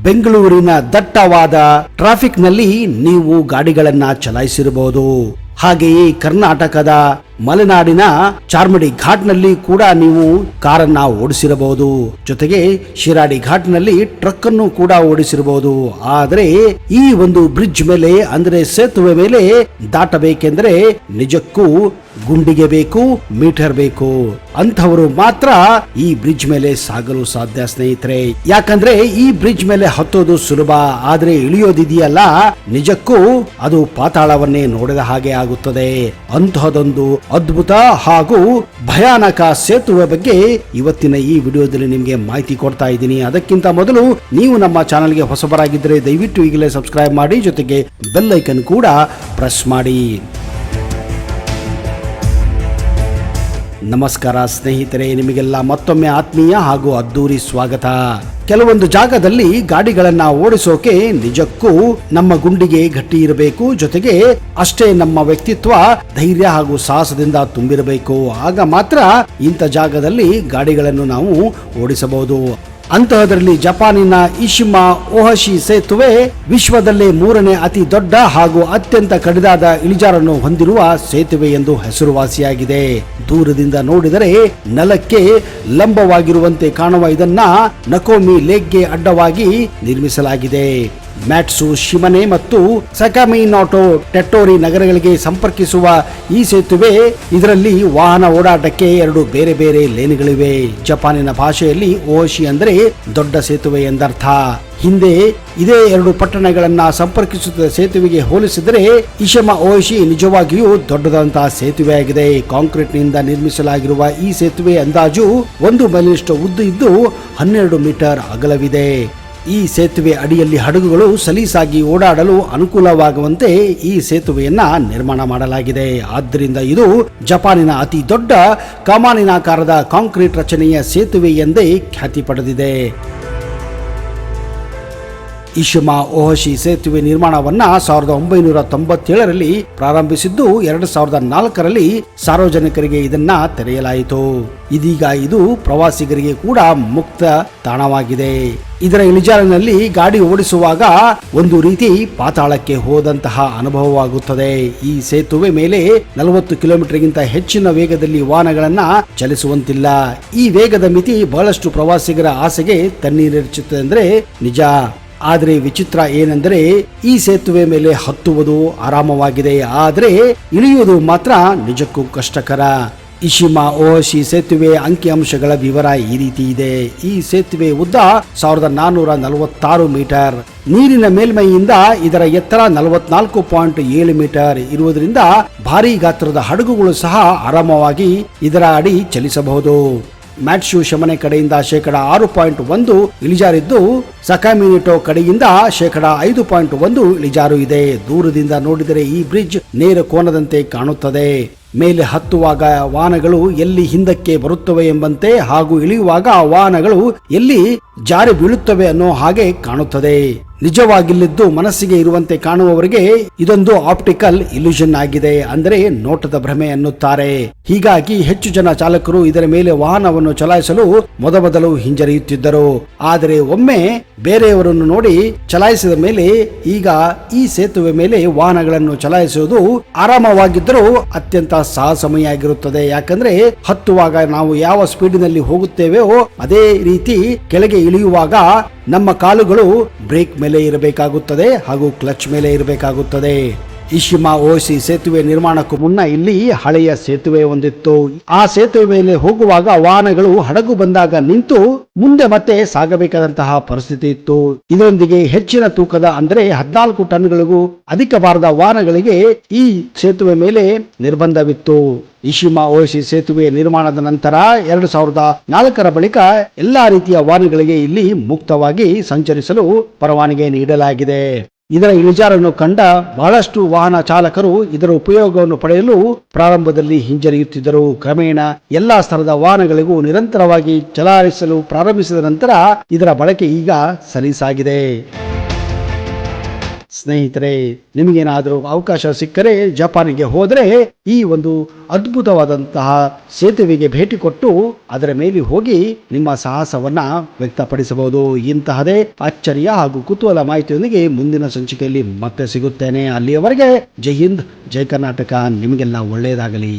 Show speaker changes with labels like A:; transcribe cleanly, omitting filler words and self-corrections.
A: ಬೆಂಗಳೂರಿನ ದಟ್ಟವಾದ ಟ್ರಾಫಿಕ್ ನಲ್ಲಿ ನೀವು ಗಾಡಿಗಳನ್ನ ಚಲಾಯಿಸಿರಬಹುದು. ಹಾಗೆಯೇ ಕರ್ನಾಟಕದ ಮಲೆನಾಡಿನ ಚಾರ್ಮಡಿ ಘಾಟ್ನಲ್ಲಿ ಕೂಡ ನೀವು ಕಾರನ್ನ ಓಡಿಸಿರಬಹುದು. ಜೊತೆಗೆ ಶಿರಾಡಿ ಘಾಟ್ನಲ್ಲಿ ಟ್ರಕ್ ಅನ್ನು ಕೂಡ ಓಡಿಸಿರಬಹುದು. ಆದರೆ ಈ ಒಂದು ಬ್ರಿಡ್ಜ್ ಮೇಲೆ ಅಂದ್ರೆ ಸೇತುವೆ ಮೇಲೆ ದಾಟಬೇಕೆಂದ್ರೆ ನಿಜಕ್ಕೂ ಗುಂಡಿಗೆ ಬೇಕು, ಮೀಟರ್ ಬೇಕು. ಅಂಥವರು ಮಾತ್ರ ಈ ಬ್ರಿಡ್ಜ್ ಮೇಲೆ ಸಾಗಲು ಸಾಧ್ಯ ಸ್ನೇಹಿತರೆ. ಯಾಕಂದ್ರೆ ಈ ಬ್ರಿಡ್ಜ್ ಮೇಲೆ ಹತ್ತೋದು ಸುಲಭ, ಆದ್ರೆ ಇಳಿಯೋದಿದೆಯಲ್ಲ ನಿಜಕ್ಕೂ ಅದು ಪಾತಾಳವನ್ನೇ ನೋಡಿದ ಹಾಗೆ ಆಗುತ್ತದೆ. ಅಂತಹದೊಂದು ಅದ್ಭುತ ಹಾಗೂ ಭಯಾನಕ ಸೇತುವೆ ಬಗ್ಗೆ ಇವತ್ತಿನ ಈ ವಿಡಿಯೋದಲ್ಲಿ ನಿಮಗೆ ಮಾಹಿತಿ ಕೊಡ್ತಾ ಇದ್ದೀನಿ. ಅದಕ್ಕಿಂತ ಮೊದಲು ನೀವು ನಮ್ಮ ಚಾನೆಲ್ಗೆ ಹೊಸಬರಾಗಿದ್ದರೆ ದಯವಿಟ್ಟು ಈಗಲೇ ಸಬ್ಸ್ಕ್ರೈಬ್ ಮಾಡಿ, ಜೊತೆಗೆ ಬೆಲ್ ಐಕನ್ ಕೂಡ ಪ್ರೆಸ್ ಮಾಡಿ. ನಮಸ್ಕಾರ ಸ್ನೇಹಿತರೆ, ನಿಮಗೆಲ್ಲ ಮತ್ತೊಮ್ಮೆ ಆತ್ಮೀಯ ಹಾಗೂ ಅದ್ದೂರಿ ಸ್ವಾಗತ. ಕೆಲವೊಂದು ಜಾಗದಲ್ಲಿ ಗಾಡಿಗಳನ್ನ ಓಡಿಸೋಕೆ ನಿಜಕ್ಕೂ ನಮ್ಮ ಗುಂಡಿಗೆ ಗಟ್ಟಿ ಇರಬೇಕು, ಜೊತೆಗೆ ಅಷ್ಟೇ ನಮ್ಮ ವ್ಯಕ್ತಿತ್ವ ಧೈರ್ಯ ಹಾಗೂ ಸಾಹಸದಿಂದ ತುಂಬಿರಬೇಕು. ಆಗ ಮಾತ್ರ ಇಂಥ ಜಾಗದಲ್ಲಿ ಗಾಡಿಗಳನ್ನು ನಾವು ಓಡಿಸಬಹುದು. ಅಂತಹದರಲ್ಲಿ ಜಪಾನಿನ ಇಶಿಮಾ ಓಹಶಿ ಸೇತುವೆ ವಿಶ್ವದಲ್ಲೇ 3ನೇ ಅತಿ ದೊಡ್ಡ ಹಾಗೂ ಅತ್ಯಂತ ಕಡಿದಾದ ಇಳಿಜಾರನ್ನು ಹೊಂದಿರುವ ಸೇತುವೆ ಎಂದು ಹೆಸರುವಾಸಿಯಾಗಿದೆ. ದೂರದಿಂದ ನೋಡಿದರೆ ನೆಲಕ್ಕೆ ಲಂಬವಾಗಿರುವಂತೆ ಕಾಣುವ ಇದನ್ನ ನಕೋಮಿ ಲೇಕ್ಗೆ ಅಡ್ಡವಾಗಿ ನಿರ್ಮಿಸಲಾಗಿದೆ. ಮ್ಯಾಟ್ಸು ಶಿಮನೆ ಮತ್ತು ಸಕಾಮಿನಾಟೋ ಟೆಟ್ಟೋರಿ ನಗರಗಳಿಗೆ ಸಂಪರ್ಕಿಸುವ ಈ ಸೇತುವೆ, ಇದರಲ್ಲಿ ವಾಹನ ಓಡಾಟಕ್ಕೆ 2 ಬೇರೆ ಬೇರೆ ಲೇನ್ಗಳಿವೆ. ಜಪಾನಿನ ಭಾಷೆಯಲ್ಲಿ ಓಹಶಿ ಅಂದರೆ ದೊಡ್ಡ ಸೇತುವೆ ಎಂದರ್ಥ. ಹಿಂದೆ ಇದೇ 2 ಪಟ್ಟಣಗಳನ್ನ ಸಂಪರ್ಕಿಸುತ್ತಿದ್ದ ಸೇತುವೆಗೆ ಹೋಲಿಸಿದರೆ ಇಶಿಮಾ ಓಹಶಿ ನಿಜವಾಗಿಯೂ ದೊಡ್ಡದಂತಹ ಸೇತುವೆಯಾಗಿದೆ. ಕಾಂಕ್ರೀಟ್ ನಿಂದ ನಿರ್ಮಿಸಲಾಗಿರುವ ಈ ಸೇತುವೆ ಅಂದಾಜು 1 ಮೈಲಿನಷ್ಟು ಉದ್ದ ಇದ್ದು 12 ಮೀಟರ್ ಅಗಲವಿದೆ. ಈ ಸೇತುವೆ ಅಡಿಯಲ್ಲಿ ಹಡಗುಗಳು ಸಲೀಸಾಗಿ ಓಡಾಡಲು ಅನುಕೂಲವಾಗುವಂತೆ ಈ ಸೇತುವೆಯನ್ನ ನಿರ್ಮಾಣ ಮಾಡಲಾಗಿದೆ. ಆದ್ದರಿಂದ ಇದು ಜಪಾನಿನ ಅತಿ ದೊಡ್ಡ ಕಮಾನಿನಾಕಾರದ ಕಾಂಕ್ರೀಟ್ ರಚನೆಯ ಸೇತುವೆ ಎಂದೇ ಖ್ಯಾತಿ ಪಡೆದಿದೆ. ಇಶಿಮಾ ಓಹಶಿ ಸೇತುವೆ ನಿರ್ಮಾಣವನ್ನ 1997ರಲ್ಲಿ ಪ್ರಾರಂಭಿಸಿದ್ದು 2004ರಲ್ಲಿ ಸಾರ್ವಜನಿಕರಿಗೆ ಇದನ್ನ ತೆರೆಯಲಾಯಿತು. ಇದೀಗ ಇದು ಪ್ರವಾಸಿಗರಿಗೆ ಕೂಡ ಮುಕ್ತ ತಾಣವಾಗಿದೆ. ಇದರ ಇಳಿಜಾರಿನಲ್ಲಿ ಗಾಡಿ ಓಡಿಸುವಾಗ ಒಂದು ರೀತಿ ಪಾತಾಳಕ್ಕೆ ಹೋದಂತಹ ಅನುಭವವಾಗುತ್ತದೆ. ಈ ಸೇತುವೆ ಮೇಲೆ 40 ಕಿಲೋಮೀಟರ್ಗಿಂತ ಹೆಚ್ಚಿನ ವೇಗದಲ್ಲಿ ವಾಹನಗಳನ್ನ ಚಲಿಸುವಂತಿಲ್ಲ. ಈ ವೇಗದ ಮಿತಿ ಬಹಳಷ್ಟು ಪ್ರವಾಸಿಗರ ಆಸೆಗೆ ತಣ್ಣೀರೆರಚುತ್ತದೆ ಅಂದ್ರೆ ನಿಜ. ಆದರೆ ವಿಚಿತ್ರ ಏನೆಂದರೆ ಈ ಸೇತುವೆ ಮೇಲೆ ಹತ್ತುವುದು ಆರಾಮವಾಗಿದೆ, ಆದರೆ ಇಳಿಯುವುದು ಮಾತ್ರ ನಿಜಕ್ಕೂ ಕಷ್ಟಕರ. ಇಶಿಮಾ ಓಹಶಿ ಸೇತುವೆ ಅಂಕಿಅಂಶಗಳ ವಿವರ ಈ ರೀತಿ ಇದೆ. ಈ ಸೇತುವೆ ಉದ್ದ 1446 ಮೀಟರ್. ನೀರಿನ ಮೇಲ್ಮೈಯಿಂದ ಇದರ ಎತ್ತರ 44.7 ಮೀಟರ್ ಇರುವುದರಿಂದ ಭಾರೀ ಗಾತ್ರದ ಹಡಗುಗಳು ಸಹ ಆರಾಮವಾಗಿ ಇದರ ಅಡಿ ಚಲಿಸಬಹುದು. ಮ್ಯಾಟ್ಸು ಶಮನೆ ಕಡೆಯಿಂದ 6.1 ಇಳಿಜಾರಿದ್ದು ಸಕಾಮಿನಿಟೋ ಕಡೆಯಿಂದ 5.1 ಇಳಿಜಾರು ಇದೆ. ದೂರದಿಂದ ನೋಡಿದರೆ ಈ ಬ್ರಿಡ್ಜ್ ನೇರ ಕೋನದಂತೆ ಕಾಣುತ್ತದೆ. ಮೇಲೆ ಹತ್ತುವಾಗ ವಾಹನಗಳು ಎಲ್ಲಿ ಹಿಂದಕ್ಕೆ ಬರುತ್ತವೆ ಎಂಬಂತೆ ಹಾಗೂ ಇಳಿಯುವಾಗ ವಾಹನಗಳು ಎಲ್ಲಿ ಜಾರಿ ಬೀಳುತ್ತವೆ ಅನ್ನೋ ಹಾಗೆ ಕಾಣುತ್ತದೆ. ನಿಜವಾಗಿಲ್ಲಿದ್ದು ಮನಸ್ಸಿಗೆ ಇರುವಂತೆ ಕಾಣುವವರಿಗೆ ಇದೊಂದು ಆಪ್ಟಿಕಲ್ ಇಲ್ಯೂಷನ್ ಆಗಿದೆ, ಅಂದರೆ ನೋಟದ ಭ್ರಮೆ ಅನ್ನುತ್ತಾರೆ. ಹೀಗಾಗಿ ಹೆಚ್ಚು ಜನ ಚಾಲಕರು ಇದರ ಮೇಲೆ ವಾಹನವನ್ನು ಚಲಾಯಿಸಲು ಮೊದಲು ಹಿಂಜರಿಯುತ್ತಿದ್ದರು. ಆದರೆ ಒಮ್ಮೆ ಬೇರೆಯವರನ್ನು ನೋಡಿ ಚಲಾಯಿಸಿದ ಮೇಲೆ ಈಗ ಈ ಸೇತುವೆ ಮೇಲೆ ವಾಹನಗಳನ್ನು ಚಲಾಯಿಸುವುದು ಆರಾಮವಾಗಿದ್ದರೂ ಅತ್ಯಂತ ಸಾಹಸಮಯಾಗಿರುತ್ತದೆ. ಯಾಕಂದ್ರೆ ಹತ್ತುವಾಗ ನಾವು ಯಾವ ಸ್ಪೀಡಿನಲ್ಲಿ ಹೋಗುತ್ತೇವೆಯೋ ಅದೇ ರೀತಿ ಕೆಳಗೆ ಇಳಿಯುವಾಗ ನಮ್ಮ ಕಾಲುಗಳು ಬ್ರೇಕ್ ಮೇಲೆ ಇರಬೇಕಾಗುತ್ತದೆ ಹಾಗೂ ಕ್ಲಚ್ ಮೇಲೆ ಇರಬೇಕಾಗುತ್ತದೆ. ಇಶಿಮಾ ಓಹಶಿ ಸೇತುವೆ ನಿರ್ಮಾಣಕ್ಕೂ ಮುನ್ನ ಇಲ್ಲಿ ಹಳೆಯ ಸೇತುವೆ ಒಂದಿತ್ತು. ಆ ಸೇತುವೆ ಮೇಲೆ ಹೋಗುವಾಗ ವಾಹನಗಳು ಹಡಗು ಬಂದಾಗ ನಿಂತು ಮುಂದೆ ಮತ್ತೆ ಸಾಗಬೇಕಾದಂತಹ ಪರಿಸ್ಥಿತಿ ಇತ್ತು. ಇದರೊಂದಿಗೆ ಹೆಚ್ಚಿನ ತೂಕದ ಅಂದರೆ 14 ಟನ್ಗಳಿಗೂ ಅಧಿಕ ಭಾರದ ವಾಹನಗಳಿಗೆ ಈ ಸೇತುವೆ ಮೇಲೆ ನಿರ್ಬಂಧವಿತ್ತು. ಇಶಿಮಾ ಓಹಶಿ ಸೇತುವೆ ನಿರ್ಮಾಣದ ನಂತರ 2004ರ ಬಳಿಕ ಎಲ್ಲಾ ರೀತಿಯ ವಾಹನಗಳಿಗೆ ಇಲ್ಲಿ ಮುಕ್ತವಾಗಿ ಸಂಚರಿಸಲು ಪರವಾನಗಿ ನೀಡಲಾಗಿದೆ. ಇದರ ಇಳಿಜಾರನ್ನು ಕಂಡ ಬಹಳಷ್ಟು ವಾಹನ ಚಾಲಕರು ಇದರ ಉಪಯೋಗವನ್ನು ಪಡೆಯಲು ಪ್ರಾರಂಭದಲ್ಲಿ ಹಿಂಜರಿಯುತ್ತಿದ್ದರು. ಕ್ರಮೇಣ ಎಲ್ಲಾ ಸ್ತರದ ವಾಹನಗಳಿಗೂ ನಿರಂತರವಾಗಿ ಚಲಾಯಿಸಲು ಪ್ರಾರಂಭಿಸಿದ ನಂತರ ಇದರ ಬಳಕೆ ಈಗ ಸಲೀಸಾಗಿದೆ. ಸ್ನೇಹಿತರೆ, ನಿಮಗೇನಾದರೂ ಅವಕಾಶ ಸಿಕ್ಕರೆ ಜಪಾನಿಗೆ ಹೋದರೆ ಈ ಒಂದು ಅದ್ಭುತವಾದಂತಹ ಸೇತುವೆಗೆ ಭೇಟಿ ಕೊಟ್ಟು ಅದರ ಮೇಲೆ ಹೋಗಿ ನಿಮ್ಮ ಸಾಹಸವನ್ನ ವ್ಯಕ್ತಪಡಿಸಬಹುದು. ಇಂತಹದೇ ಅಚ್ಚರಿಯ ಹಾಗೂ ಕುತೂಹಲ ಮಾಹಿತಿಯೊಂದಿಗೆ ಮುಂದಿನ ಸಂಚಿಕೆಯಲ್ಲಿ ಮತ್ತೆ ಸಿಗುತ್ತೇನೆ. ಅಲ್ಲಿಯವರೆಗೆ ಜೈ ಹಿಂದ್, ಜೈ ಕರ್ನಾಟಕ. ನಿಮಗೆಲ್ಲ ಒಳ್ಳೆಯದಾಗಲಿ.